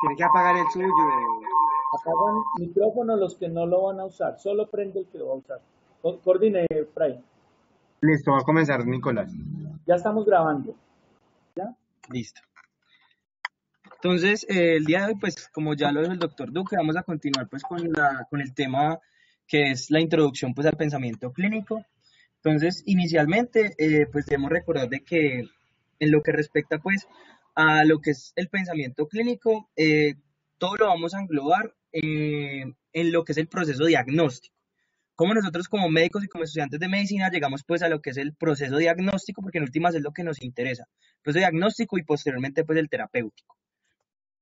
Tiene que apagar el suyo. Apagan micrófono los que no lo van a usar, solo prende el que lo va a usar. Coordine, Fray. Listo, va a comenzar Nicolás. Ya estamos grabando. ¿Ya? Listo. Entonces, el día de hoy, pues como ya lo dijo el doctor Duque, vamos a continuar pues con el tema que es la introducción pues al pensamiento clínico. Entonces, inicialmente, pues debemos recordar de que en lo que respecta pues a lo que es el pensamiento clínico, todo lo vamos a englobar en lo que es el proceso diagnóstico. Como nosotros como médicos y como estudiantes de medicina llegamos pues a lo que es el proceso diagnóstico, porque en últimas es lo que nos interesa, proceso diagnóstico y posteriormente pues el terapéutico.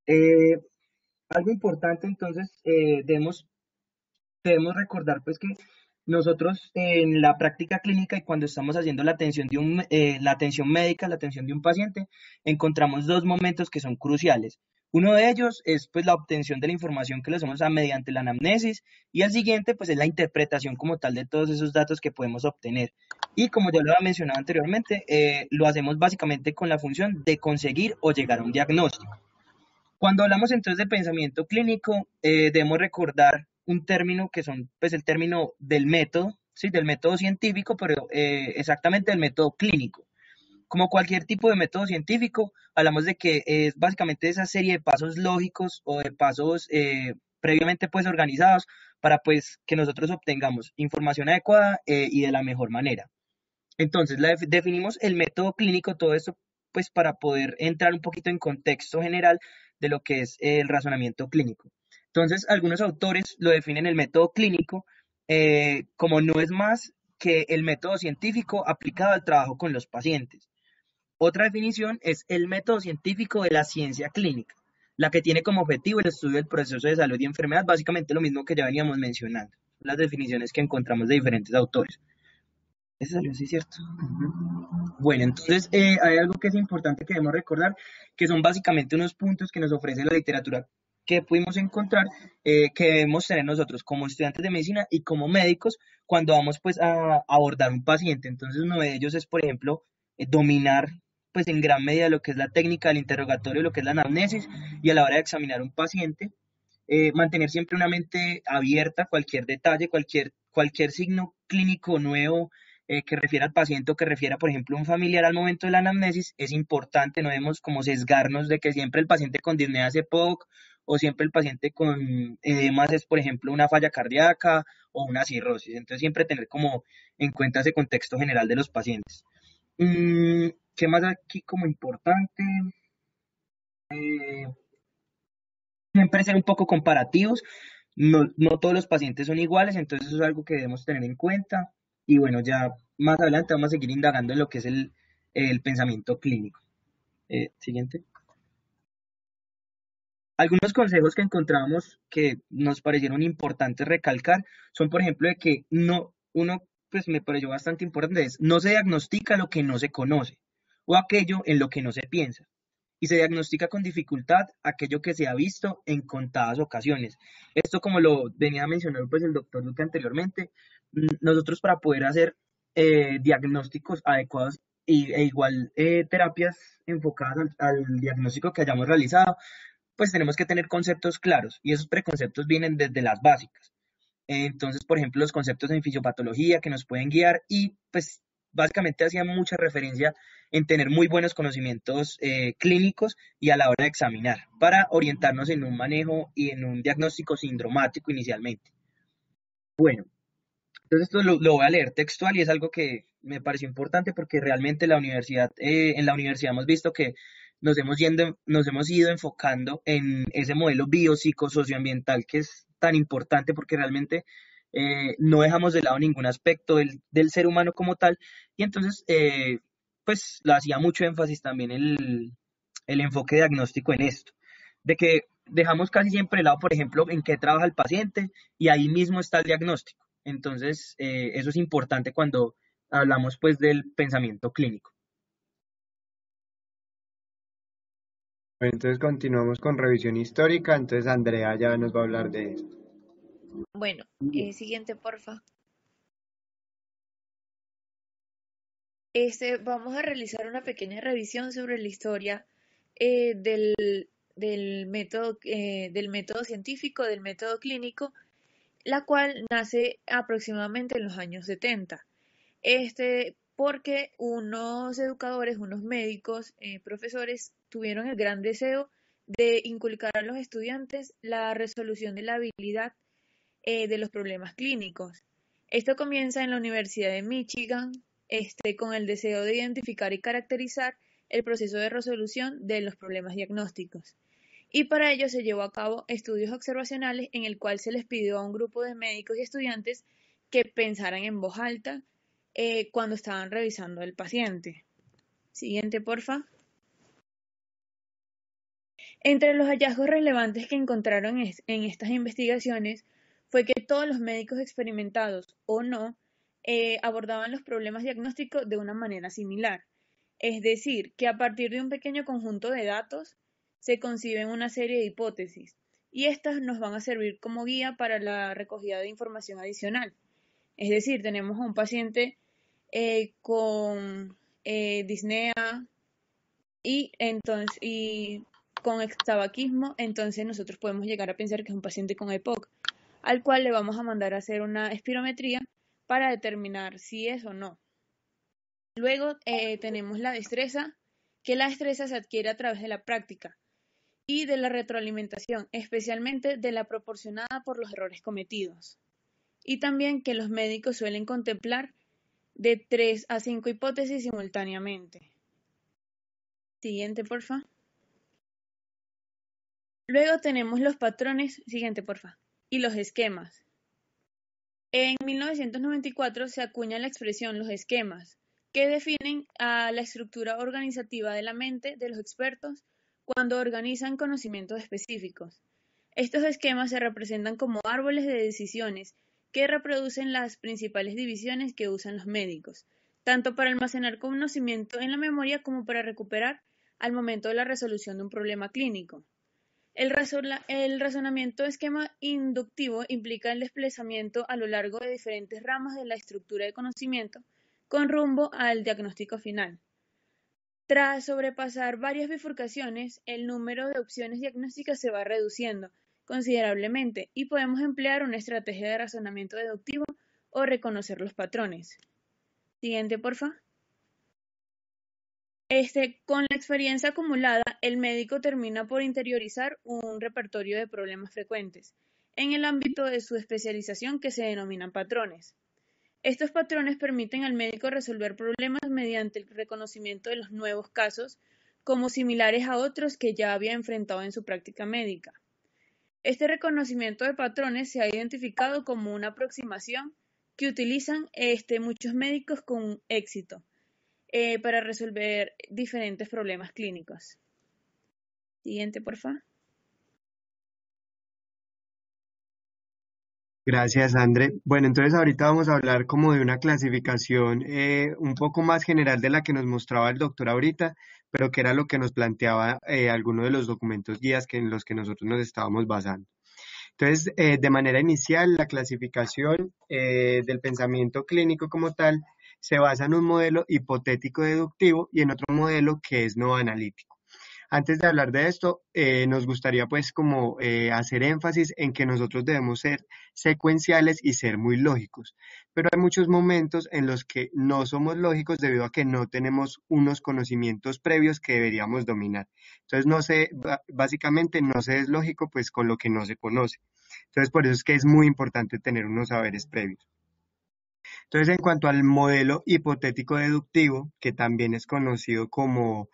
Eh, Algo importante entonces, debemos recordar pues que nosotros en la práctica clínica y cuando estamos haciendo la atención médica, la atención de un paciente, encontramos dos momentos que son cruciales. Uno de ellos es pues la obtención de la información que le hacemos mediante la anamnesis y el siguiente pues es la interpretación como tal de todos esos datos que podemos obtener. Y como ya lo había mencionado anteriormente, lo hacemos básicamente con la función de conseguir o llegar a un diagnóstico. Cuando hablamos entonces de pensamiento clínico, debemos recordar un término que son, pues el término del método, ¿sí? Del método científico, pero exactamente del método clínico. Como cualquier tipo de método científico, hablamos de que es básicamente esa serie de pasos lógicos o de pasos previamente pues organizados para pues que nosotros obtengamos información adecuada y de la mejor manera. Entonces, definimos el método clínico, todo esto, pues para poder entrar un poquito en contexto general de lo que es el razonamiento clínico. Entonces, algunos autores lo definen el método clínico como no es más que el método científico aplicado al trabajo con los pacientes. Otra definición es el método científico de la ciencia clínica, la que tiene como objetivo el estudio del proceso de salud y enfermedad, básicamente lo mismo que ya veníamos mencionando, las definiciones que encontramos de diferentes autores. Eso salió así, ¿cierto? Bueno, entonces hay algo que es importante que debemos recordar, que son básicamente unos puntos que nos ofrece la literatura que pudimos encontrar, que debemos tener nosotros como estudiantes de medicina y como médicos cuando vamos pues a abordar un paciente. Entonces uno de ellos es, por ejemplo, dominar pues en gran medida lo que es la técnica del interrogatorio, lo que es la anamnesis, y a la hora de examinar un paciente, mantener siempre una mente abierta a cualquier detalle, cualquier signo clínico nuevo que refiera al paciente o que refiera, por ejemplo, a un familiar al momento de la anamnesis, es importante, no debemos como sesgarnos de que siempre el paciente con disnea hace POC o siempre el paciente con edemas es, por ejemplo, una falla cardíaca o una cirrosis. Entonces, siempre tener como en cuenta ese contexto general de los pacientes. ¿Qué más aquí como importante? Eh, Siempre ser un poco comparativos. No todos los pacientes son iguales, entonces eso es algo que debemos tener en cuenta. Y bueno, ya más adelante vamos a seguir indagando en lo que es el pensamiento clínico. Siguiente. Algunos consejos que encontramos que nos parecieron importantes recalcar son, por ejemplo, de que uno, pues me pareció bastante importante, es no se diagnostica lo que no se conoce o aquello en lo que no se piensa y se diagnostica con dificultad aquello que se ha visto en contadas ocasiones. Esto, como lo venía a mencionar pues el doctor Duque anteriormente, nosotros para poder hacer diagnósticos adecuados e igual terapias enfocadas al diagnóstico que hayamos realizado, pues tenemos que tener conceptos claros y esos preconceptos vienen desde las básicas. Entonces, por ejemplo, los conceptos en fisiopatología que nos pueden guiar y pues básicamente hacía mucha referencia en tener muy buenos conocimientos clínicos y a la hora de examinar para orientarnos en un manejo y en un diagnóstico sindromático inicialmente. Bueno, entonces esto lo voy a leer textual y es algo que me pareció importante porque realmente en la universidad hemos visto que nos hemos ido enfocando en ese modelo biopsicosocioambiental que es tan importante porque realmente no dejamos de lado ningún aspecto del ser humano como tal y entonces pues lo hacía mucho énfasis también el enfoque diagnóstico en esto, de que dejamos casi siempre de lado, por ejemplo, en qué trabaja el paciente y ahí mismo está el diagnóstico. Entonces, eso es importante cuando hablamos pues del pensamiento clínico. Bueno, entonces continuamos con revisión histórica. Entonces Andrea ya nos va a hablar de esto. Bueno, siguiente, porfa. Vamos a realizar una pequeña revisión sobre la historia del del método científico, del método clínico, la cual nace aproximadamente en los años 70. Porque unos educadores, unos médicos, profesores, tuvieron el gran deseo de inculcar a los estudiantes la resolución de la habilidad de los problemas clínicos. Esto comienza en la Universidad de Michigan, con el deseo de identificar y caracterizar el proceso de resolución de los problemas diagnósticos. Y para ello se llevó a cabo estudios observacionales en el cual se les pidió a un grupo de médicos y estudiantes que pensaran en voz alta cuando estaban revisando al paciente. Siguiente, porfa. Entre los hallazgos relevantes que encontraron en estas investigaciones fue que todos los médicos experimentados o no abordaban los problemas diagnósticos de una manera similar. Es decir, que a partir de un pequeño conjunto de datos se conciben una serie de hipótesis y estas nos van a servir como guía para la recogida de información adicional. Es decir, tenemos a un paciente con disnea y con tabaquismo, entonces nosotros podemos llegar a pensar que es un paciente con EPOC, al cual le vamos a mandar a hacer una espirometría para determinar si es o no. Luego tenemos la destreza, que la destreza se adquiere a través de la práctica y de la retroalimentación, especialmente de la proporcionada por los errores cometidos. Y también que los médicos suelen contemplar de 3 a 5 hipótesis simultáneamente. Siguiente, porfa. Luego tenemos los patrones, siguiente, porfa, y los esquemas. En 1994 se acuña la expresión los esquemas, que definen a la estructura organizativa de la mente de los expertos cuando organizan conocimientos específicos. Estos esquemas se representan como árboles de decisiones que reproducen las principales divisiones que usan los médicos, tanto para almacenar conocimiento en la memoria como para recuperar al momento de la resolución de un problema clínico. El razonamiento esquema inductivo implica el desplazamiento a lo largo de diferentes ramas de la estructura de conocimiento con rumbo al diagnóstico final. Tras sobrepasar varias bifurcaciones, el número de opciones diagnósticas se va reduciendo considerablemente y podemos emplear una estrategia de razonamiento deductivo o reconocer los patrones. Siguiente, porfa. Con la experiencia acumulada, el médico termina por interiorizar un repertorio de problemas frecuentes en el ámbito de su especialización que se denominan patrones. Estos patrones permiten al médico resolver problemas mediante el reconocimiento de los nuevos casos como similares a otros que ya había enfrentado en su práctica médica. Este reconocimiento de patrones se ha identificado como una aproximación que utilizan muchos médicos con éxito para resolver diferentes problemas clínicos. Siguiente, por favor. Gracias, André. Bueno, entonces ahorita vamos a hablar como de una clasificación un poco más general de la que nos mostraba el doctor ahorita, pero que era lo que nos planteaba algunos de los documentos guías en los que nosotros nos estábamos basando. Entonces, de manera inicial, la clasificación del pensamiento clínico como tal se basa en un modelo hipotético deductivo y en otro modelo que es no analítico. Antes de hablar de esto, nos gustaría pues como hacer énfasis en que nosotros debemos ser secuenciales y ser muy lógicos, pero hay muchos momentos en los que no somos lógicos debido a que no tenemos unos conocimientos previos que deberíamos dominar. Entonces básicamente no se es lógico pues con lo que no se conoce. Entonces por eso es que es muy importante tener unos saberes previos. Entonces, en cuanto al modelo hipotético deductivo, que también es conocido como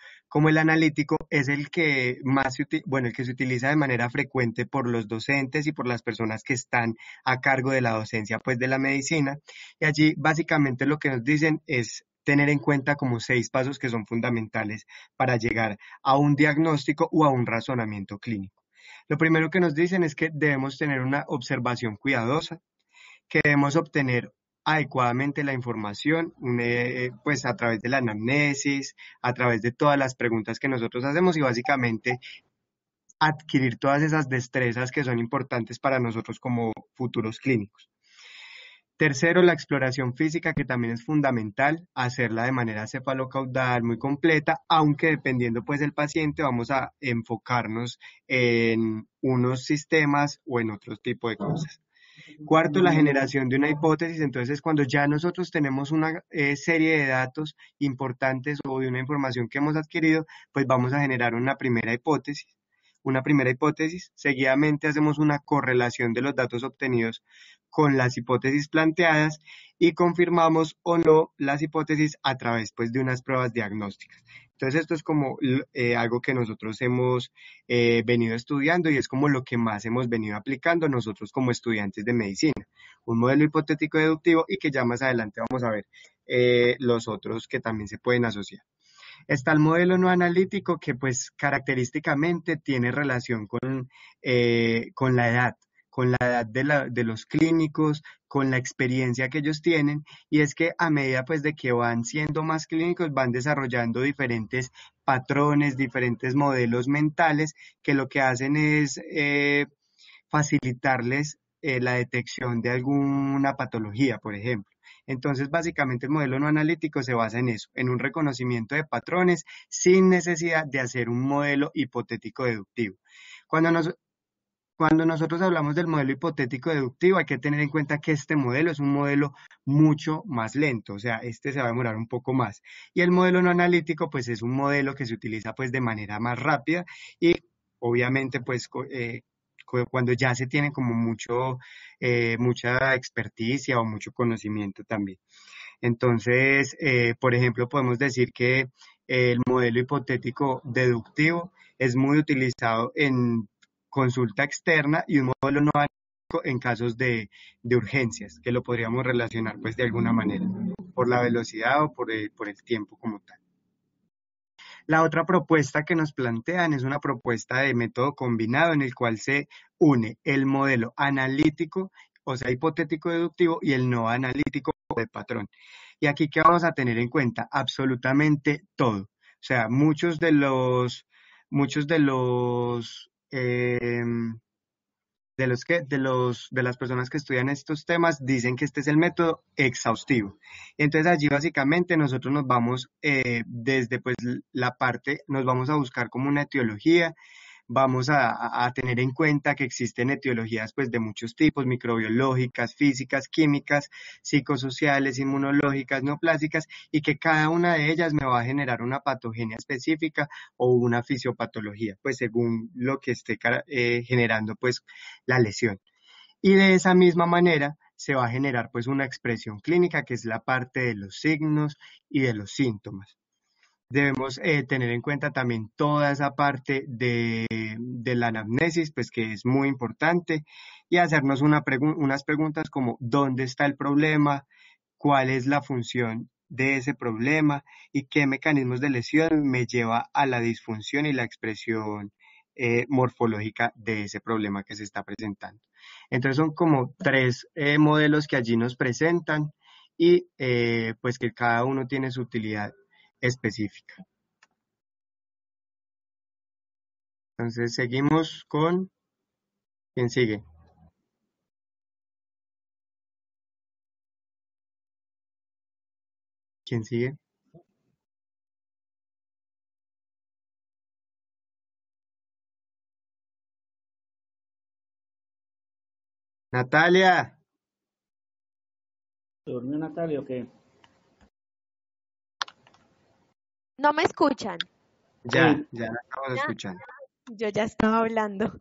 el analítico, es el que el que se utiliza de manera frecuente por los docentes y por las personas que están a cargo de la docencia, pues, de la medicina. Y allí, básicamente, lo que nos dicen es tener en cuenta como 6 pasos que son fundamentales para llegar a un diagnóstico o a un razonamiento clínico. Lo primero que nos dicen es que debemos tener una observación cuidadosa, que debemos obtener adecuadamente la información, pues a través de la anamnesis, a través de todas las preguntas que nosotros hacemos y básicamente adquirir todas esas destrezas que son importantes para nosotros como futuros clínicos. Tercero, la exploración física, que también es fundamental, hacerla de manera cefalocaudal muy completa, aunque dependiendo pues del paciente vamos a enfocarnos en unos sistemas o en otro tipo de cosas. Cuarto, la generación de una hipótesis. Entonces, cuando ya nosotros tenemos una serie de datos importantes o de una información que hemos adquirido, pues vamos a generar una primera hipótesis. Una primera hipótesis, seguidamente hacemos una correlación de los datos obtenidos con las hipótesis planteadas y confirmamos o no las hipótesis a través pues, de unas pruebas diagnósticas. Entonces, esto es como algo que nosotros hemos venido estudiando y es como lo que más hemos venido aplicando nosotros como estudiantes de medicina. Un modelo hipotético deductivo y que ya más adelante vamos a ver los otros que también se pueden asociar. Está el modelo no analítico que pues característicamente tiene relación con la edad de los clínicos, con la experiencia que ellos tienen, y es que a medida pues de que van siendo más clínicos, van desarrollando diferentes patrones, diferentes modelos mentales, que lo que hacen es facilitarles la detección de alguna patología, por ejemplo. Entonces, básicamente el modelo no analítico se basa en eso, en un reconocimiento de patrones sin necesidad de hacer un modelo hipotético deductivo. Cuando nosotros hablamos del modelo hipotético deductivo, hay que tener en cuenta que este modelo es un modelo mucho más lento, o sea, este se va a demorar un poco más. Y el modelo no analítico, pues es un modelo que se utiliza pues de manera más rápida y obviamente pues cuando ya se tiene como mucha experticia o mucho conocimiento también. Entonces, por ejemplo, podemos decir que el modelo hipotético deductivo es muy utilizado en consulta externa y un modelo no analítico en casos de urgencias, que lo podríamos relacionar pues de alguna manera, por la velocidad o por el tiempo como tal. La otra propuesta que nos plantean es una propuesta de método combinado en el cual se une el modelo analítico, o sea, hipotético deductivo, y el no analítico de patrón. Y aquí, ¿qué vamos a tener en cuenta? Absolutamente todo. O sea, muchos de las personas que estudian estos temas dicen que este es el método exhaustivo. Entonces allí básicamente nosotros nos vamos desde pues nos vamos a buscar como una etiología, vamos a tener en cuenta que existen etiologías pues de muchos tipos, microbiológicas, físicas, químicas, psicosociales, inmunológicas, neoplásicas, y que cada una de ellas me va a generar una patogenia específica o una fisiopatología, pues según lo que esté generando pues la lesión. Y de esa misma manera se va a generar pues una expresión clínica que es la parte de los signos y de los síntomas. Debemos tener en cuenta también toda esa parte de la anamnesis, pues que es muy importante, y hacernos unas preguntas como ¿dónde está el problema? ¿Cuál es la función de ese problema? ¿Y qué mecanismos de lesión me lleva a la disfunción y la expresión morfológica de ese problema que se está presentando? Entonces son como tres modelos que allí nos presentan y pues que cada uno tiene su utilidad específica. Entonces seguimos con ¿quién sigue? ¿Quién sigue? Natalia. ¿Se durmió Natalia o qué? ¿No me escuchan? Ya Sí. la estamos escuchando. Yo ya estaba hablando.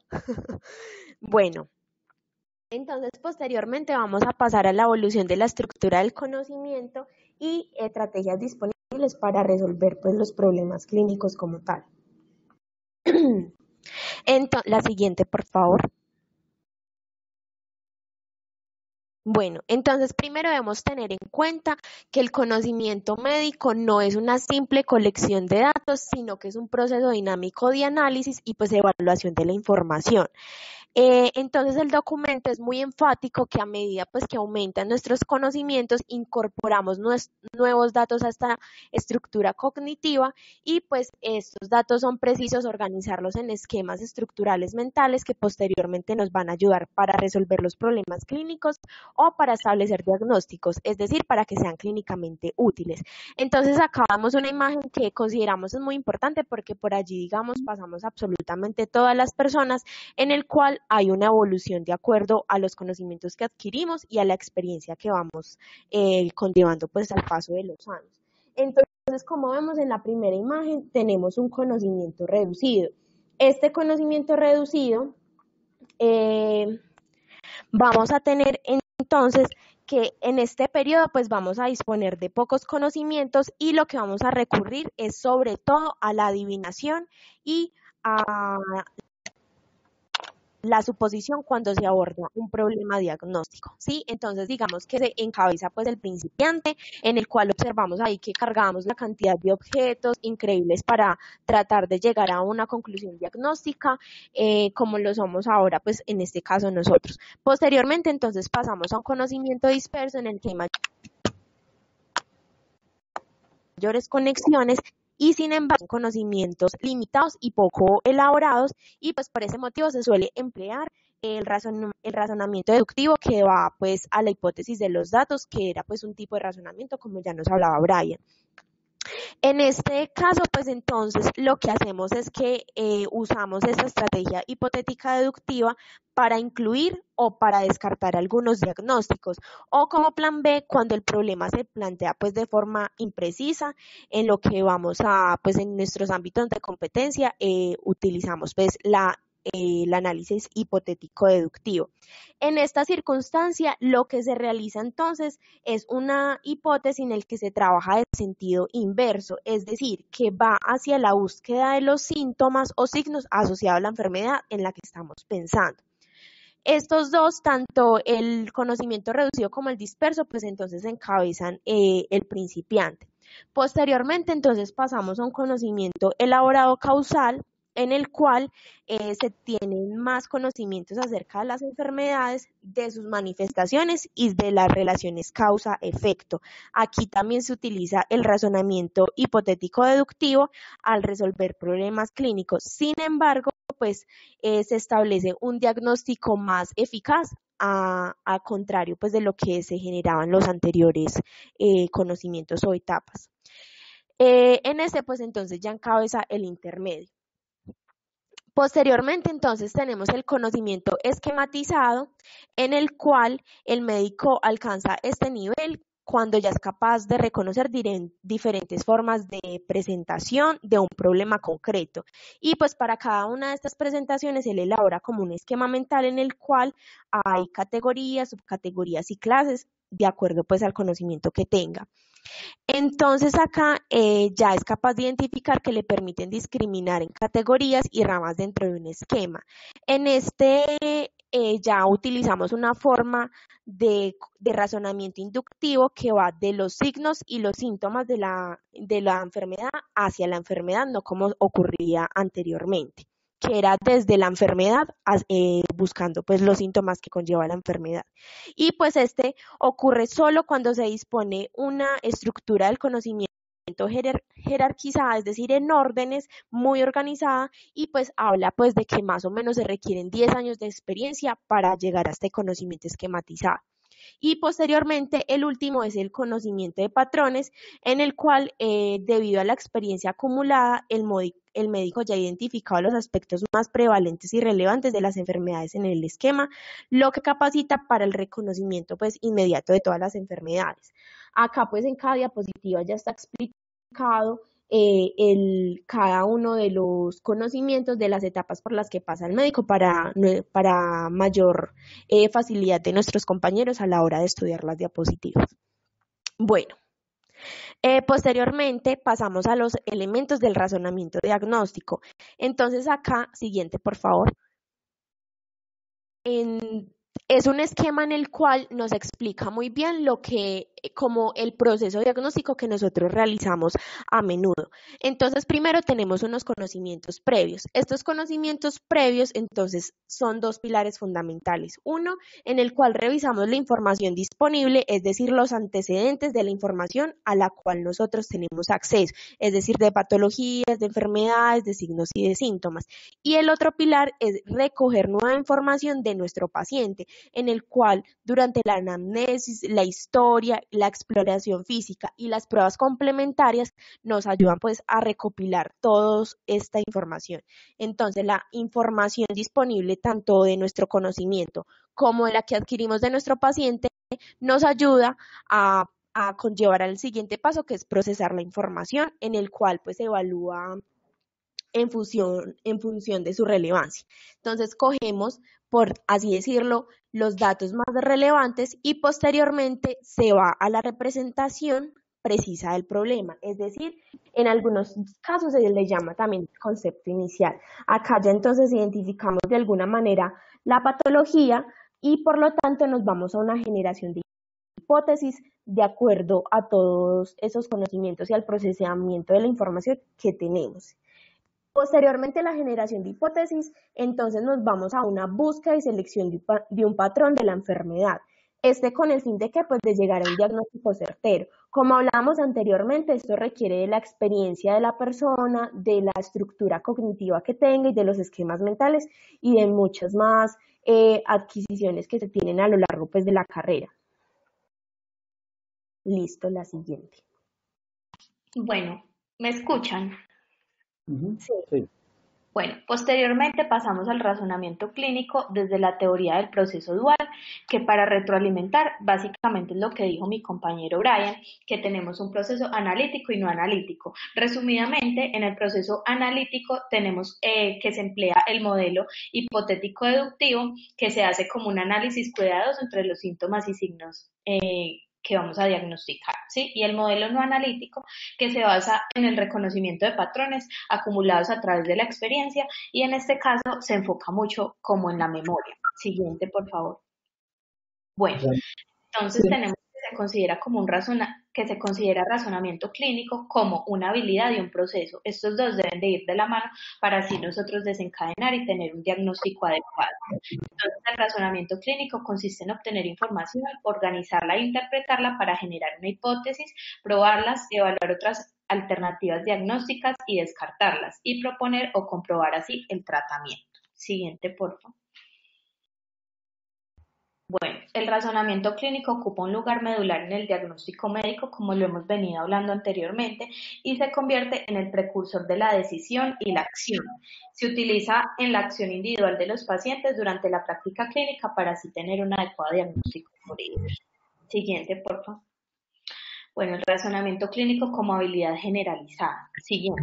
Bueno, entonces posteriormente vamos a pasar a la evolución de la estructura del conocimiento y estrategias disponibles para resolver pues, los problemas clínicos como tal. La siguiente, por favor. Bueno, entonces primero debemos tener en cuenta que el conocimiento médico no es una simple colección de datos, sino que es un proceso dinámico de análisis y pues evaluación de la información. Entonces el documento es muy enfático que a medida pues que aumentan nuestros conocimientos, incorporamos nuevos datos a esta estructura cognitiva y pues estos datos son precisos organizarlos en esquemas estructurales mentales que posteriormente nos van a ayudar para resolver los problemas clínicos o para establecer diagnósticos, es decir, para que sean clínicamente útiles. Entonces acá vemos una imagen que consideramos es muy importante porque por allí, digamos, pasamos absolutamente todas las personas en el cual hay una evolución de acuerdo a los conocimientos que adquirimos y a la experiencia que vamos conllevando pues al paso de los años. Entonces, como vemos en la primera imagen, tenemos un conocimiento reducido. Este conocimiento reducido vamos a tener entonces que en este periodo pues vamos a disponer de pocos conocimientos y lo que vamos a recurrir es sobre todo a la adivinación y a la suposición cuando se aborda un problema diagnóstico, ¿sí? Entonces, digamos que se encabeza pues el principiante, en el cual observamos ahí que cargamos la cantidad de objetos increíbles para tratar de llegar a una conclusión diagnóstica, como lo somos ahora, pues en este caso nosotros. Posteriormente, entonces, pasamos a un conocimiento disperso en el que hay mayores conexiones y sin embargo conocimientos limitados y poco elaborados y pues por ese motivo se suele emplear el razonamiento deductivo que va pues a la hipótesis de los datos, que era pues un tipo de razonamiento como ya nos hablaba Brian. En este caso, pues entonces lo que hacemos es que usamos esta estrategia hipotética deductiva para incluir o para descartar algunos diagnósticos, o como plan B cuando el problema se plantea pues de forma imprecisa, en lo que vamos a pues en nuestros ámbitos de competencia utilizamos pues el análisis hipotético deductivo. En esta circunstancia, lo que se realiza entonces es una hipótesis en la que se trabaja de sentido inverso, es decir, que va hacia la búsqueda de los síntomas o signos asociados a la enfermedad en la que estamos pensando. Estos dos, tanto el conocimiento reducido como el disperso, pues entonces encabezan el principiante. Posteriormente, entonces pasamos a un conocimiento elaborado causal, en el cual se tienen más conocimientos acerca de las enfermedades, de sus manifestaciones y de las relaciones causa-efecto. Aquí también se utiliza el razonamiento hipotético deductivo al resolver problemas clínicos. Sin embargo, pues se establece un diagnóstico más eficaz a contrario pues de lo que se generaban los anteriores conocimientos o etapas. En este pues entonces ya encabeza el intermedio. Posteriormente, entonces, tenemos el conocimiento esquematizado, en el cual el médico alcanza este nivel cuando ya es capaz de reconocer diferentes formas de presentación de un problema concreto. Y pues para cada una de estas presentaciones, él elabora como un esquema mental en el cual hay categorías, subcategorías y clases, de acuerdo pues al conocimiento que tenga. Entonces acá ya es capaz de identificar que le permiten discriminar en categorías y ramas dentro de un esquema. En este ya utilizamos una forma de razonamiento inductivo que va de los signos y los síntomas de la enfermedad hacia la enfermedad, no como ocurría anteriormente, que era desde la enfermedad buscando pues los síntomas que conlleva la enfermedad. Y pues este ocurre solo cuando se dispone una estructura del conocimiento jerarquizada, es decir, en órdenes, muy organizada, y pues habla pues de que más o menos se requieren 10 años de experiencia para llegar a este conocimiento esquematizado. Y posteriormente el último es el conocimiento de patrones, en el cual debido a la experiencia acumulada, el médico ya ha identificado los aspectos más prevalentes y relevantes de las enfermedades en el esquema, lo que capacita para el reconocimiento pues inmediato de todas las enfermedades. Acá pues en cada diapositiva ya está explicado cada uno de los conocimientos de las etapas por las que pasa el médico para mayor facilidad de nuestros compañeros a la hora de estudiar las diapositivas. Bueno, posteriormente pasamos a los elementos del razonamiento Entonces acá, siguiente por favor. Es un esquema en el cual nos explica muy bien como el proceso diagnóstico que nosotros realizamos a menudo. Entonces, primero tenemos unos conocimientos previos. Estos conocimientos previos, entonces, son dos pilares fundamentales. Uno, en el cual revisamos la información disponible, es decir, los antecedentes de la información a la cual nosotros tenemos acceso, es decir, de patologías, de enfermedades, de signos y de síntomas. Y el otro pilar es recoger nueva información de nuestro paciente, en el cual durante la anamnesis, la historia, la exploración física y las pruebas complementarias nos ayudan pues a recopilar toda esta información. Entonces la información disponible tanto de nuestro conocimiento como de la que adquirimos de nuestro paciente nos ayuda a conllevar al siguiente paso, que es procesar la información, en el cual pues se evalúa en función de su relevancia. Entonces cogemos, por así decirlo, los datos más relevantes y posteriormente se va a la representación precisa del problema, es decir, en algunos casos se le llama también concepto inicial. Acá ya entonces identificamos de alguna manera la patología y por lo tanto nos vamos a una generación de hipótesis de acuerdo a todos esos conocimientos y al procesamiento de la información que tenemos. Posteriormente a la generación de hipótesis, entonces nos vamos a una búsqueda y selección de un patrón de la enfermedad. Con el fin de que, pues, de llegar a un diagnóstico certero. Como hablábamos anteriormente, esto requiere de la experiencia de la persona, de la estructura cognitiva que tenga y de los esquemas mentales y de muchas más adquisiciones que se tienen a lo largo, pues, de la carrera. Listo, la siguiente. Bueno, ¿me escuchan? Sí. Bueno, posteriormente pasamos al razonamiento clínico desde la teoría del proceso dual, que para retroalimentar básicamente es lo que dijo mi compañero Brian, que tenemos un proceso analítico y no analítico. Resumidamente, en el proceso analítico tenemos que se emplea el modelo hipotético deductivo, que se hace como un análisis cuidadoso entre los síntomas y signos que vamos a diagnosticar, ¿sí? Y el modelo no analítico, que se basa en el reconocimiento de patrones acumulados a través de la experiencia y en este caso se enfoca mucho como en la memoria. Siguiente, por favor. Bueno, entonces tenemos que se considera como que se considera razonamiento clínico como una habilidad y un proceso. Estos dos deben de ir de la mano para así nosotros desencadenar y tener un diagnóstico adecuado. Entonces, el razonamiento clínico consiste en obtener información, organizarla e interpretarla para generar una hipótesis, probarlas, evaluar otras alternativas diagnósticas y descartarlas, y proponer o comprobar así el tratamiento. Siguiente, por favor. Bueno, el razonamiento clínico ocupa un lugar medular en el diagnóstico médico, como lo hemos venido hablando anteriormente, y se convierte en el precursor de la decisión y la acción. Se utiliza en la acción individual de los pacientes durante la práctica clínica para así tener un adecuado diagnóstico por ellos. Siguiente, por favor. Bueno, el razonamiento clínico como habilidad generalizada. Siguiente.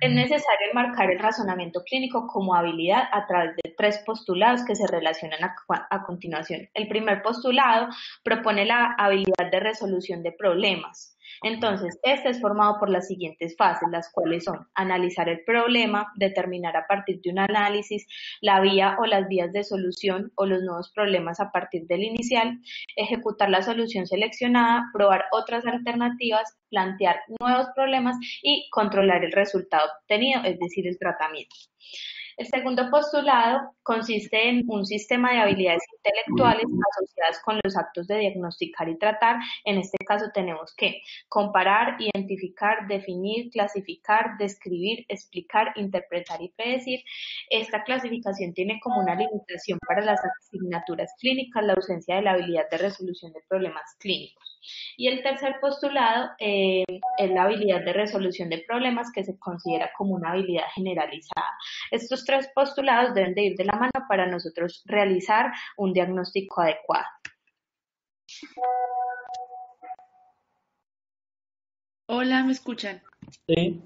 Es necesario enmarcar el razonamiento clínico como habilidad a través de 3 postulados que se relacionan a continuación. El primer postulado propone la habilidad de resolución de problemas. Entonces, este es formado por las siguientes fases, las cuales son analizar el problema, determinar a partir de un análisis la vía o las vías de solución o los nuevos problemas a partir del inicial, ejecutar la solución seleccionada, probar otras alternativas, plantear nuevos problemas y controlar el resultado obtenido, es decir, el tratamiento. El segundo postulado consiste en un sistema de habilidades intelectuales asociadas con los actos de diagnosticar y tratar. En este caso tenemos que comparar, identificar, definir, clasificar, describir, explicar, interpretar y predecir. Esta clasificación tiene como una limitación para las asignaturas clínicas la ausencia de la habilidad de resolución de problemas clínicos. Y el tercer postulado es la habilidad de resolución de problemas, que se considera como una habilidad generalizada. Estos 3 postulados deben de ir de la mano para nosotros realizar un diagnóstico adecuado. Hola, ¿me escuchan? Sí.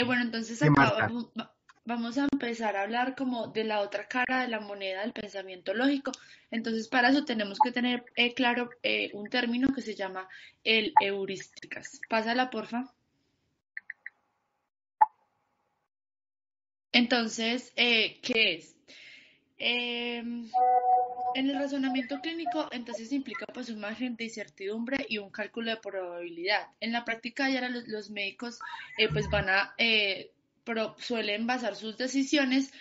Bueno, entonces Sí, acá Marta. vamos a empezar a hablar como de la otra cara de la moneda del pensamiento lógico. Entonces, para eso tenemos que tener claro un término que se llama el heurísticas. Pásala, porfa. Entonces, ¿qué es? En el razonamiento clínico, entonces implica pues un margen de incertidumbre y un cálculo de probabilidad. En la práctica ya los médicos pues suelen basar sus decisiones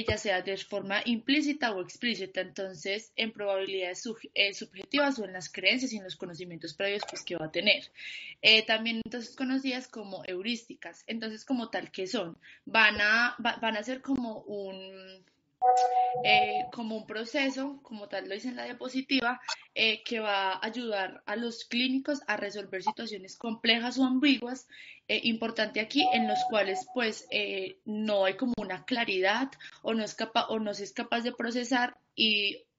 ya sea de forma implícita o explícita, entonces en probabilidades subjetivas o en las creencias y en los conocimientos previos pues, que va a tener. También entonces conocidas como heurísticas, entonces como tal que son, van a ser como un proceso, como tal lo dice en la diapositiva, que va a ayudar a los clínicos a resolver situaciones complejas o ambiguas, importante aquí, en los cuales pues no hay como una claridad o no se es capaz de procesar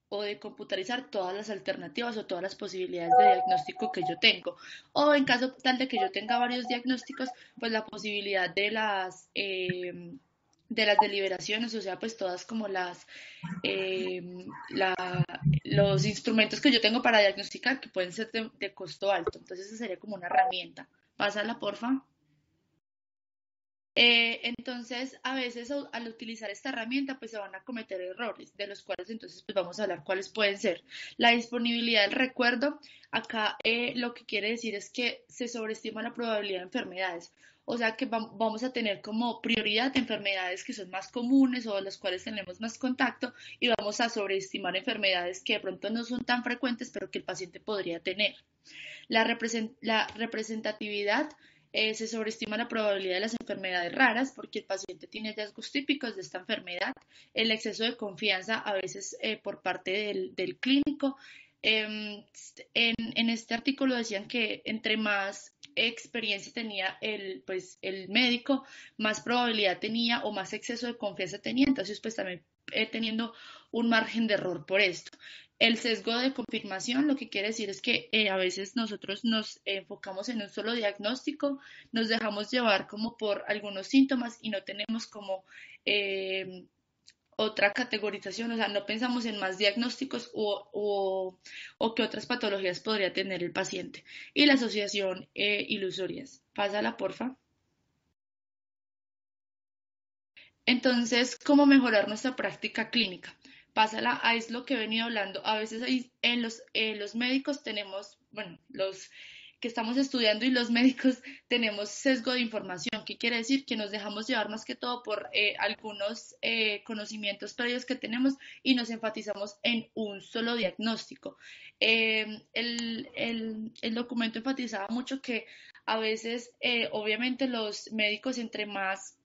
o de computarizar todas las alternativas o todas las posibilidades de diagnóstico que yo tengo. O en caso tal de que yo tenga varios diagnósticos, pues la posibilidad de las deliberaciones, o sea, pues todas como eh, la- los instrumentos que yo tengo para diagnosticar que pueden ser de costo alto. Entonces, esa sería como una herramienta. Pásala, porfa. Entonces, a veces al utilizar esta herramienta, pues se van a cometer errores, de los cuales entonces pues vamos a hablar cuáles pueden ser. La disponibilidad del recuerdo, acá lo que quiere decir es que se sobreestima la probabilidad de enfermedades. O sea que vamos a tener como prioridad enfermedades que son más comunes o las cuales tenemos más contacto y vamos a sobreestimar enfermedades que de pronto no son tan frecuentes pero que el paciente podría tener. La representatividad, se sobreestima la probabilidad de las enfermedades raras porque el paciente tiene hallazgos típicos de esta enfermedad. El exceso de confianza a veces por parte del clínico. En este artículo decían que entre más experiencia tenía pues, el médico, más probabilidad tenía o más exceso de confianza tenía, entonces pues también teniendo un margen de error por esto. El sesgo de confirmación lo que quiere decir es que a veces nosotros nos enfocamos en un solo diagnóstico, nos dejamos llevar como por algunos síntomas y no tenemos como eh, otra categorización, o sea, no pensamos en más diagnósticos o qué otras patologías podría tener el paciente. Y la asociación ilusorias. Pásala, porfa. Entonces, ¿cómo mejorar nuestra práctica clínica? Pásala a es lo que he venido hablando. A veces los médicos tenemos, bueno, los que estamos estudiando y los médicos tenemos sesgo de información. ¿Qué quiere decir? Que nos dejamos llevar más que todo por algunos conocimientos previos que tenemos y nos enfatizamos en un solo diagnóstico. El documento enfatizaba mucho que a veces, obviamente, los médicos entre más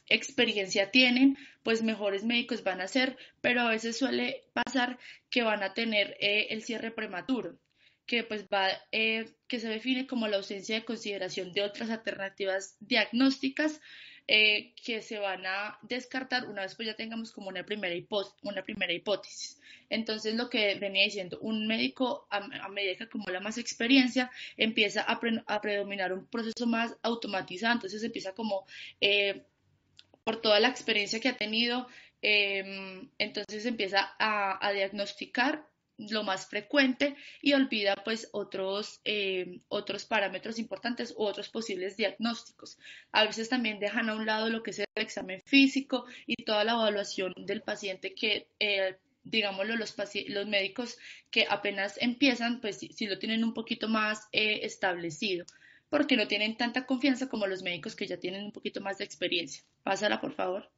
experiencia tienen, pues mejores médicos van a ser, pero a veces suele pasar que van a tener el cierre prematuro, que pues que se define como la ausencia de consideración de otras alternativas diagnósticas que se van a descartar una vez pues ya tengamos como una primera hipótesis. Entonces lo que venía diciendo, un médico a medida que acumula más experiencia empieza a predominar un proceso más automatizado, entonces empieza como por toda la experiencia que ha tenido, entonces empieza a diagnosticar lo más frecuente y olvida pues otros parámetros importantes u otros posibles diagnósticos. A veces también dejan a un lado lo que es el examen físico y toda la evaluación del paciente que digámoslo, los médicos que apenas empiezan, pues si lo tienen un poquito más establecido porque no tienen tanta confianza como los médicos que ya tienen un poquito más de experiencia. Pásala, por favor.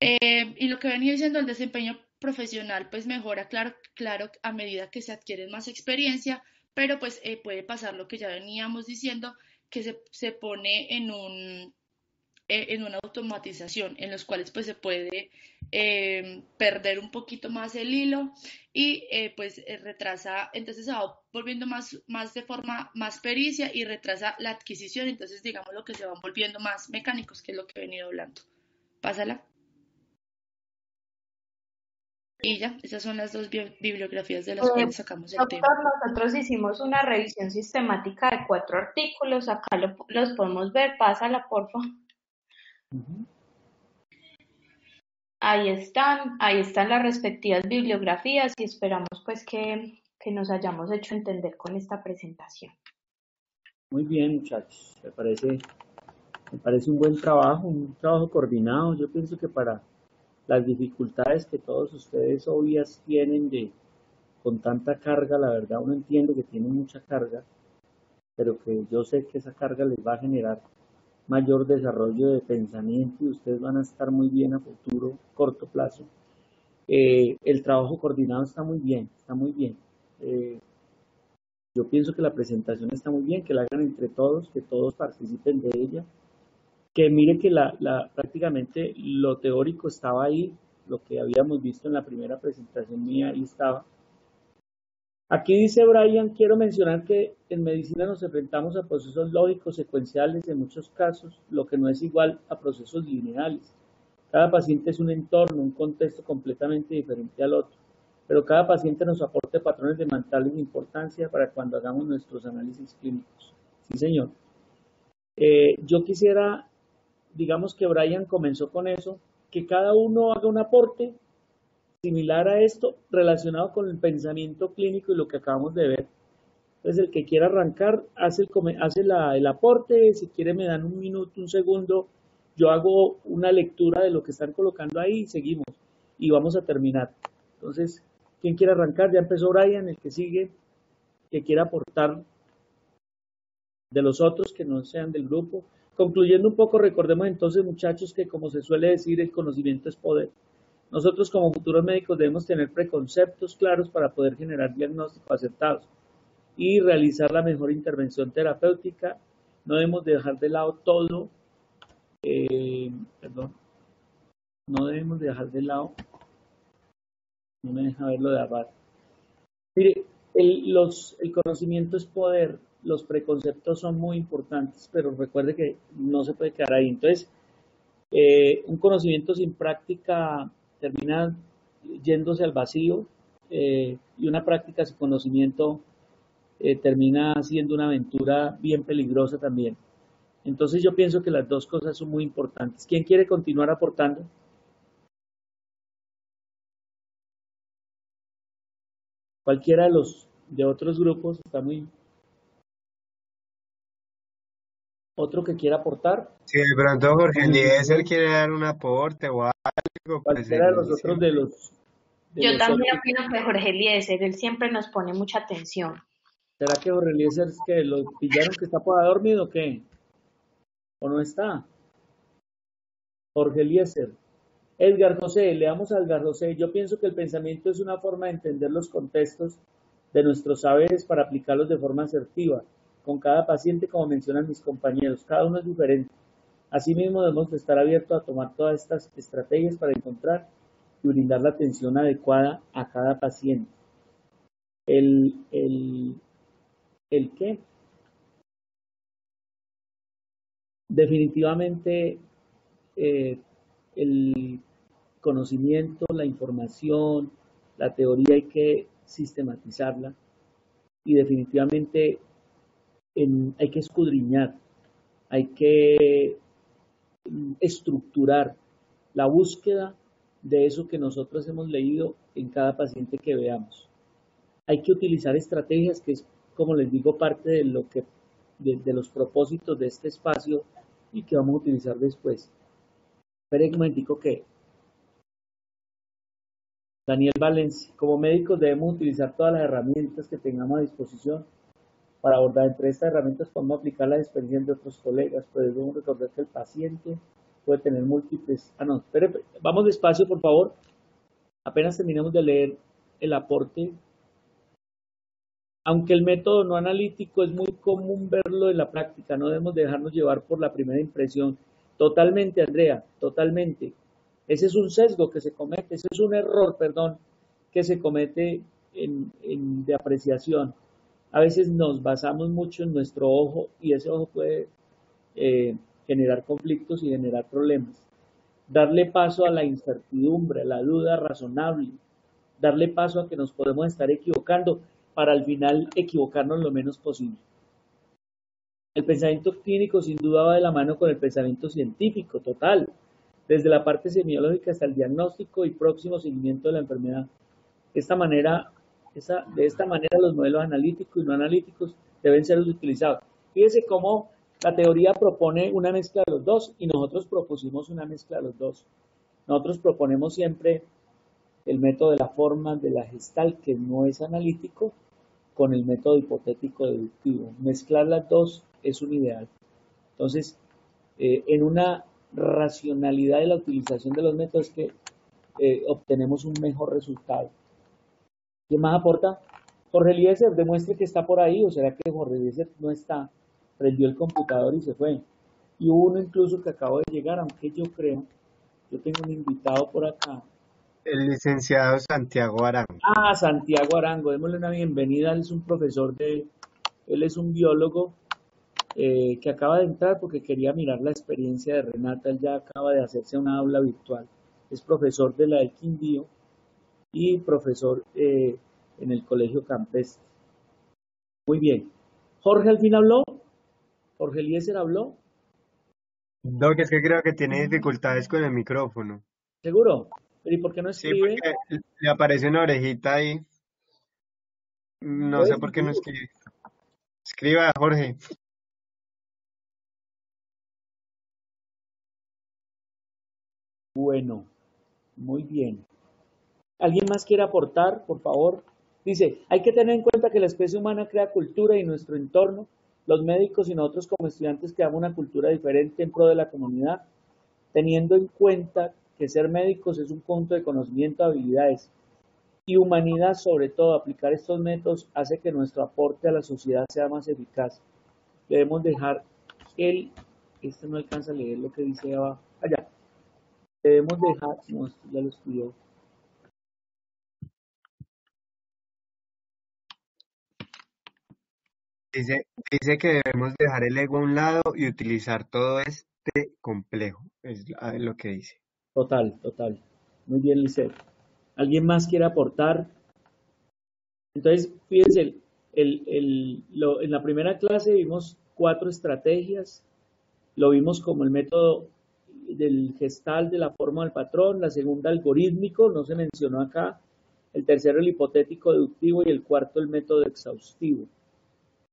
Y lo que venía diciendo, el desempeño profesional pues mejora, claro, a medida que se adquiere más experiencia, pero pues puede pasar lo que ya veníamos diciendo, que se pone en una automatización, en los cuales pues se puede perder un poquito más el hilo y pues retrasa, entonces se va volviendo más de forma más pericia y retrasa la adquisición, entonces digamos lo que se van volviendo más mecánicos, que es lo que he venido hablando. Pásala. Y ya, esas son las dos bibliografías de las cuales sacamos el tema. Doctor, nosotros hicimos una revisión sistemática de 4 artículos, acá los podemos ver, pásala, por favor. Ahí están las respectivas bibliografías y esperamos pues que nos hayamos hecho entender con esta presentación. Muy bien, muchachos, me parece Me parece un un trabajo coordinado. Yo pienso que para las dificultades que todos ustedes obvias tienen con tanta carga, la verdad uno entiende que tienen mucha carga, pero que yo sé que esa carga les va a generar mayor desarrollo de pensamiento y ustedes van a estar muy bien a futuro, corto plazo. El trabajo coordinado está muy bien, está muy bien. Yo pienso que la presentación está muy bien, que la hagan entre todos, que todos participen de ella, que mire que prácticamente lo teórico estaba ahí, lo que habíamos visto en la primera presentación mía ahí estaba. Aquí dice Brian, quiero mencionar que en medicina nos enfrentamos a procesos lógicos secuenciales en muchos casos, lo que no es igual a procesos lineales. Cada paciente es un entorno, un contexto completamente diferente al otro, pero cada paciente nos aporta patrones de mentales de importancia para cuando hagamos nuestros análisis clínicos. Sí, señor. Yo quisiera, digamos que Brian comenzó con eso, que cada uno haga un aporte similar a esto relacionado con el pensamiento clínico y lo que acabamos de ver. Entonces, el que quiera arrancar hace el aporte, si quiere me dan un minuto, un segundo, yo hago una lectura de lo que están colocando ahí y seguimos y vamos a terminar. Entonces, ¿quién quiere arrancar? Ya empezó Brian, el que sigue, que quiera aportar de los otros que no sean del grupo. Concluyendo un poco, recordemos entonces, muchachos, que como se suele decir, el conocimiento es poder. Nosotros como futuros médicos debemos tener preconceptos claros para poder generar diagnósticos acertados y realizar la mejor intervención terapéutica. No debemos dejar de lado todo, no debemos dejar de lado, no me deja verlo de abajo. Mire, el conocimiento es poder, los preconceptos son muy importantes, pero recuerde que no se puede quedar ahí. Entonces, un conocimiento sin práctica termina yéndose al vacío y una práctica sin conocimiento termina siendo una aventura bien peligrosa también. Entonces yo pienso que las dos cosas son muy importantes. ¿Quién quiere continuar aportando? Cualquiera de los de otros grupos está muy... ¿Otro que quiera aportar? Si de pronto Jorge Eliezer quiere dar un aporte o algo, pues Cualquiera de los otros de los... Yo también opino que Jorge Eliezer, él siempre nos pone mucha atención. ¿Será que Jorge Eliezer es que lo pillaron que está por dormido o qué? ¿O no está? Jorge Eliezer. Edgar José, leamos a Edgar José. Yo pienso que el pensamiento es una forma de entender los contextos de nuestros saberes para aplicarlos de forma asertiva. Con cada paciente, como mencionan mis compañeros, cada uno es diferente. Asimismo, debemos estar abiertos a tomar todas estas estrategias para encontrar y brindar la atención adecuada a cada paciente. ¿El qué? Definitivamente, el conocimiento, la información, la teoría hay que sistematizarla y definitivamente hay que escudriñar, hay que estructurar la búsqueda de eso que nosotros hemos leído en cada paciente que veamos. Hay que utilizar estrategias que es, como les digo, parte de lo que de los propósitos de este espacio y que vamos a utilizar después. Esperen un momentico que Daniel Valencia, como médicos debemos utilizar todas las herramientas que tengamos a disposición para abordar. Entre estas herramientas podemos aplicar las experiencias de otros colegas, pero debemos recordar que el paciente puede tener múltiples... espere, vamos despacio, por favor. Apenas terminamos de leer el aporte. Aunque el método no analítico es muy común verlo en la práctica, no debemos dejarnos llevar por la primera impresión. Totalmente, Andrea, totalmente. Ese es un sesgo que se comete, ese es un error, perdón, que se comete de apreciación. A veces nos basamos mucho en nuestro ojo y ese ojo puede generar conflictos y generar problemas. Darle paso a la incertidumbre, a la duda razonable, darle paso a que nos podemos estar equivocando para al final equivocarnos lo menos posible. El pensamiento clínico sin duda va de la mano con el pensamiento científico, total, desde la parte semiológica hasta el diagnóstico y próximo seguimiento de la enfermedad. De esta manera los modelos analíticos y no analíticos deben ser utilizados. Fíjese cómo La teoría propone una mezcla de los dos y nosotros propusimos una mezcla de los dos. Nosotros proponemos siempre el método de la forma de la Gestalt, que no es analítico, con el método hipotético deductivo. Mezclar las dos es un ideal. Entonces, en una racionalidad de la utilización de los métodos que obtenemos un mejor resultado. ¿Quién más aporta? Jorge Eliezer, demuestre que está por ahí, o será que Jorge Eliezer no está, prendió el computador y se fue. Y hubo uno incluso que acabó de llegar, aunque yo creo, yo tengo un invitado por acá. El licenciado Santiago Arango. Ah, Santiago Arango, démosle una bienvenida, él es un profesor él es un biólogo que acaba de entrar porque quería mirar la experiencia de Renata, él ya acaba de hacerse una aula virtual, es profesor de la del Quindío y profesor en el Colegio Campestre. Muy bien. ¿Jorge al fin habló? ¿Jorge Eliezer habló? No, que es que creo que tiene dificultades con el micrófono. ¿Seguro? ¿Pero y por qué no Sí, escribe? porque le aparece una orejita ahí. No sé por qué no escribe. Escriba, Jorge. Bueno, muy bien. ¿Alguien más quiere aportar, por favor? Dice, hay que tener en cuenta que la especie humana crea cultura y nuestro entorno, los médicos y nosotros como estudiantes creamos una cultura diferente en pro de la comunidad, teniendo en cuenta que ser médicos es un conjunto de conocimiento, habilidades y humanidad, sobre todo aplicar estos métodos hace que nuestro aporte a la sociedad sea más eficaz. Debemos dejar este no alcanza a leer lo que dice abajo, allá, debemos dejar, no, esto ya lo estudió. Dice que debemos dejar el ego a un lado y utilizar todo este complejo. Es lo que dice. Total, total. Muy bien, Lisette. ¿Alguien más quiere aportar? Entonces, fíjense, en la primera clase vimos 4 estrategias. Lo vimos como el método del gestal de la forma del patrón, la segunda algorítmico, no se mencionó acá, el tercero el hipotético deductivo y el cuarto el método exhaustivo.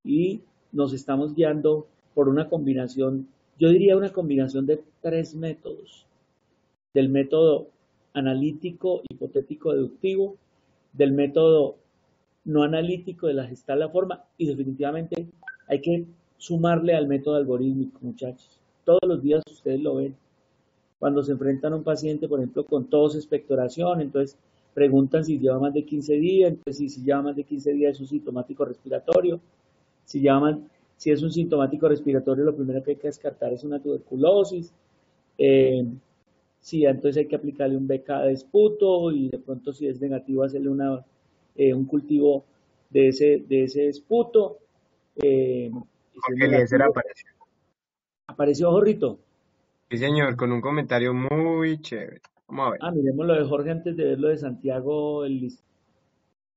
Y nos estamos guiando por una combinación, yo diría una combinación de 3 métodos, del método analítico, hipotético deductivo, del método no analítico de la gestal de la forma y definitivamente hay que sumarle al método algorítmico, muchachos. Todos los días ustedes lo ven. Cuando se enfrentan a un paciente, por ejemplo, con tos, expectoración, entonces preguntan si lleva más de 15 días, entonces si lleva más de 15 días es un sintomático respiratorio, si es un sintomático respiratorio, lo primero que hay que descartar es una tuberculosis, si entonces hay que aplicarle un BK de esputo y de pronto si es negativo hacerle un cultivo de ese esputo. Jorge Eliezer apareció. ¿Apareció Jorrito? Sí, señor, con un comentario muy chévere. Vamos a ver. Miremos lo de Jorge antes de ver lo de Santiago.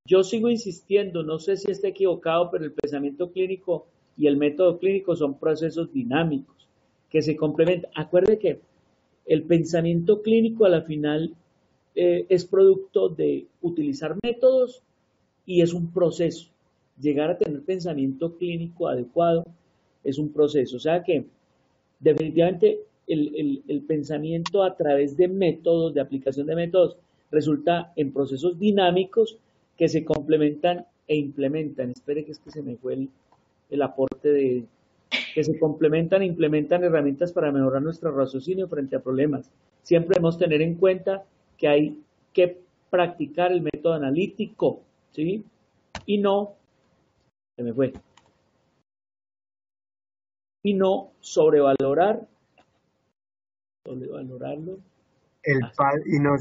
Yo sigo insistiendo, no sé si esté equivocado, pero el pensamiento clínico y el método clínico son procesos dinámicos que se complementan. Acuerde que el pensamiento clínico a la final es producto de utilizar métodos y es un proceso. Llegar a tener pensamiento clínico adecuado es un proceso. O sea que definitivamente el pensamiento a través de métodos, de aplicación de métodos, resulta en procesos dinámicos que se complementan e implementan. Espere que es que se me fue el aporte de que se complementan e implementan herramientas para mejorar nuestro raciocinio frente a problemas. Siempre debemos tener en cuenta que hay que practicar el método analítico, ¿sí? Y no, se me fue, y no sobrevalorarlo. Y no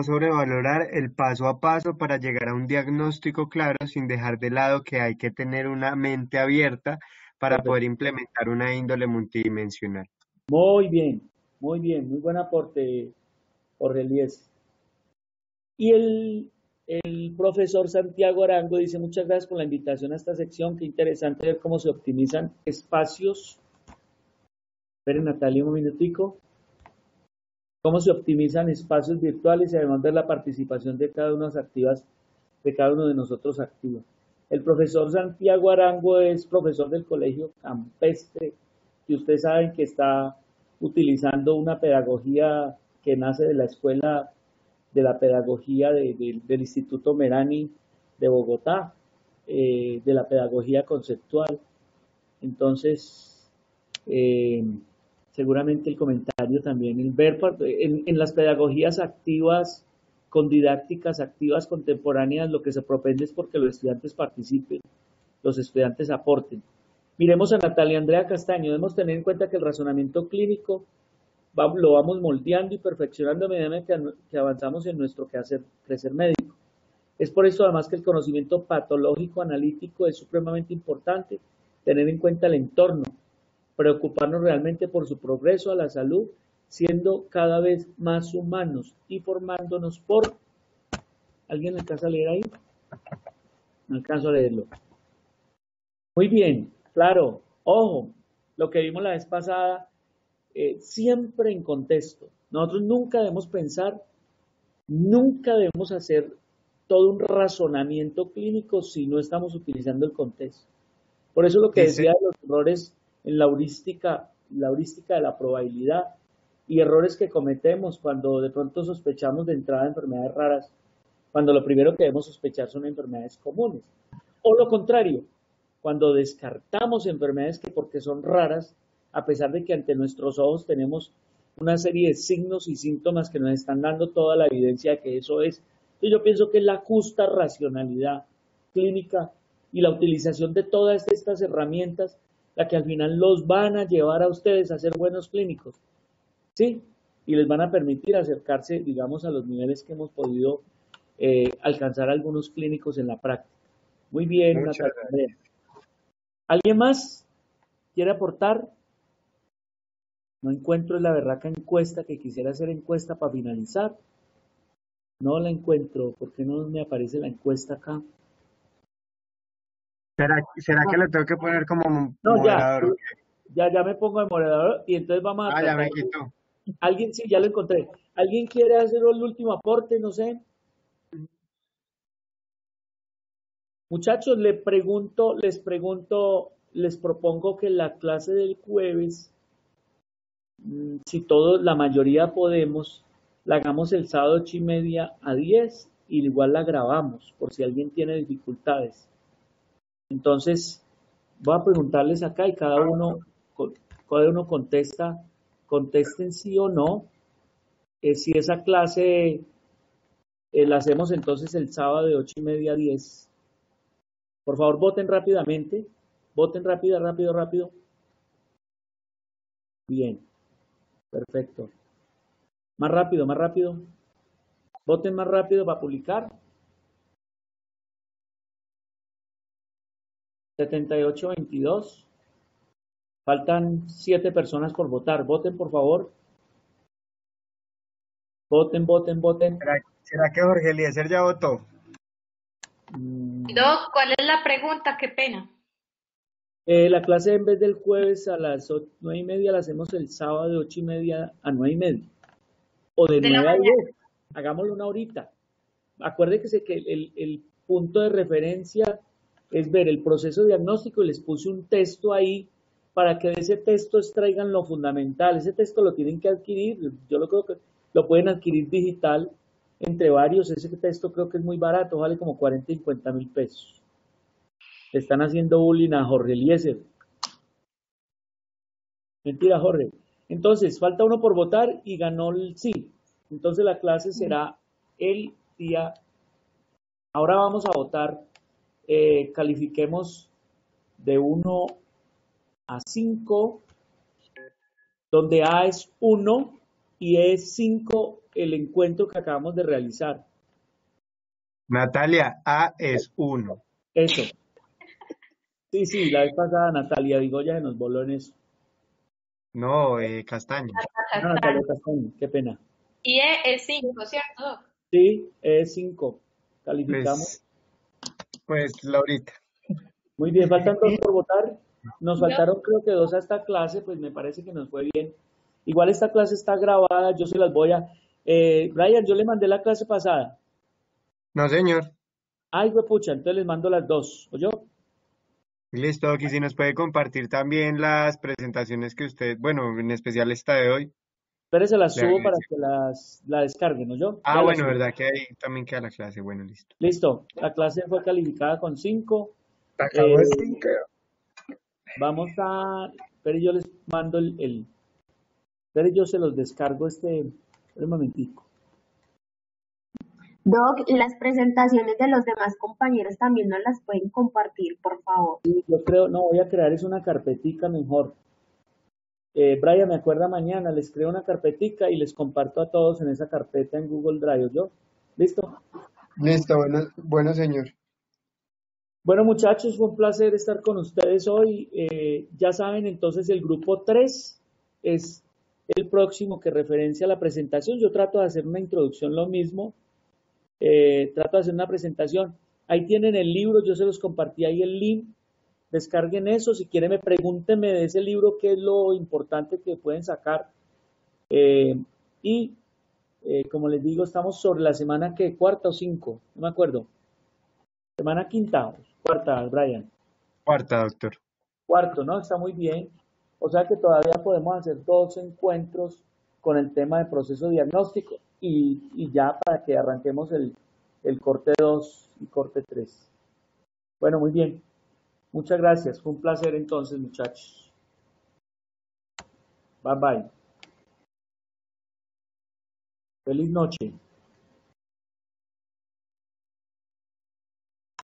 sobrevalorar el paso a paso para llegar a un diagnóstico claro, sin dejar de lado que hay que tener una mente abierta para poder implementar una índole multidimensional. Muy bien, muy buen aporte, Jorge Elías. Y el profesor Santiago Arango dice, muchas gracias por la invitación a esta sección, qué interesante ver cómo se optimizan espacios. Esperen, Natalia, un minutico. Cómo se optimizan espacios virtuales y además ver la participación de cada uno de nosotros activa. El profesor Santiago Arango es profesor del Colegio Campestre, que ustedes saben que está utilizando una pedagogía que nace de la escuela de la pedagogía del Instituto Merani de Bogotá, de la pedagogía conceptual. Entonces, seguramente el comentario también, el ver en las pedagogías activas, con didácticas activas contemporáneas, lo que se propende es porque los estudiantes participen, los estudiantes aporten. Miremos a Natalia Andrea Castaño. Debemos tener en cuenta que el razonamiento clínico lo vamos moldeando y perfeccionando a medida que avanzamos en nuestro crecer médico. Es por eso además que el conocimiento patológico analítico es supremamente importante, tener en cuenta el entorno, preocuparnos realmente por su progreso a la salud, siendo cada vez más humanos y formándonos por... ¿Alguien alcanza a leer ahí? No alcanzo a leerlo. Muy bien, claro, ojo, lo que vimos la vez pasada, siempre en contexto. Nosotros nunca debemos pensar, nunca debemos hacer todo un razonamiento clínico si no estamos utilizando el contexto. Por eso lo que decía de los errores en la heurística de la probabilidad y errores que cometemos cuando de pronto sospechamos de entrada de enfermedades raras, cuando lo primero que debemos sospechar son enfermedades comunes. O lo contrario, cuando descartamos enfermedades que porque son raras, a pesar de que ante nuestros ojos tenemos una serie de signos y síntomas que nos están dando toda la evidencia de que eso es. Y yo pienso que es la justa racionalidad clínica y la utilización de todas estas herramientas la que al final los van a llevar a ustedes a ser buenos clínicos, ¿sí? Y les van a permitir acercarse, digamos, a los niveles que hemos podido alcanzar algunos clínicos en la práctica. Muy bien, Natalia. ¿Alguien más quiere aportar? No encuentro la berraca encuesta que quisiera hacer encuesta para finalizar. No la encuentro. ¿Por qué no me aparece la encuesta acá? ¿Será que lo tengo que poner como No, moderador? Ya me pongo de moderador y entonces vamos a ya me quitó. Alguien, sí, ya lo encontré. ¿Alguien quiere hacer el último aporte? No sé. Muchachos, les propongo que la clase del jueves, si todos, la mayoría podemos, la hagamos el sábado 8:30 a 10 y igual la grabamos por si alguien tiene dificultades. Entonces, voy a preguntarles acá y cada uno contesten sí o no. Si esa clase la hacemos entonces el sábado de 8:30 a 10. Por favor, voten rápidamente. Voten rápido. Bien. Perfecto. Más rápido. Voten más rápido para publicar. 78-22. Faltan 7 personas por votar. Voten, por favor. Voten. ¿Será que Jorge Eliezer ya votó? Doc, ¿cuál es la pregunta? Qué pena. La clase en vez del jueves a las 9:30 la hacemos el sábado de 8:30 a 9:30. O de 9 a 10. Hagámoslo una horita. Acuérdense que el punto de referencia es ver el proceso diagnóstico y les puse un texto ahí para que de ese texto extraigan lo fundamental. Ese texto lo tienen que adquirir. Yo lo creo que lo pueden adquirir digital entre varios. Ese texto creo que es muy barato, vale como 40 y 50 mil pesos. Le están haciendo bullying a Jorge Eliezer. Mentira, Jorge. Entonces, falta uno por votar y ganó el sí. Entonces la clase será el día. Ahora vamos a votar. Califiquemos de 1 a 5, donde A es 1 y E es 5 el encuentro que acabamos de realizar. Natalia, A es 1. Eso. Sí, la vez pasada Natalia Vigoya se nos voló en eso. No, Castaño. Natalia Castaño, qué pena. Y E es 5, ¿cierto? Sí, E es 5. Calificamos. Pues Laurita. Muy bien, faltan 2 por votar. Nos faltaron creo que 2 a esta clase, pues me parece que nos fue bien. Igual esta clase está grabada, yo se las voy a... Brian, yo le mandé la clase pasada. No, señor. Ay, pucha, entonces les mando las dos, ¿oyó? Listo, Doc, y si nos puede compartir también las presentaciones que usted, bueno, en especial esta de hoy, Pero se las le subo para agradezco. que la descarguen, ¿oyó? Ah, Ya las bueno, subo. verdad que ahí también queda la clase. Bueno, listo. Listo, la clase fue calificada con 5. Sacamos 5. Vamos a... Pero yo les mando pero yo se los descargo un momentico. Doc, las presentaciones de los demás compañeros también nos las pueden compartir, por favor. Yo creo, no, voy a crear es una carpetica mejor. Brian, me acuerda mañana, les creo una carpetica y les comparto a todos en esa carpeta en Google Drive, ¿yo? ¿Listo? Listo, bueno, señor. Bueno, muchachos, fue un placer estar con ustedes hoy. Ya saben, entonces el grupo 3 es el próximo que referencia a la presentación. Yo trato de hacer una introducción, lo mismo. Trato de hacer una presentación. Ahí tienen el libro, yo se los compartí ahí el link. Descarguen eso. Si quieren, pregúntenme de ese libro qué es lo importante que pueden sacar. Como les digo, estamos sobre la semana que cuarta o 5, no me acuerdo. Semana quinta o cuarta, Brian. Cuarta, doctor. Cuarto, ¿no? Está muy bien. O sea que todavía podemos hacer 2 encuentros con el tema de proceso diagnóstico y ya para que arranquemos el corte 2 y corte 3. Bueno, muy bien. Muchas gracias. Fue un placer entonces, muchachos. Bye bye. Feliz noche.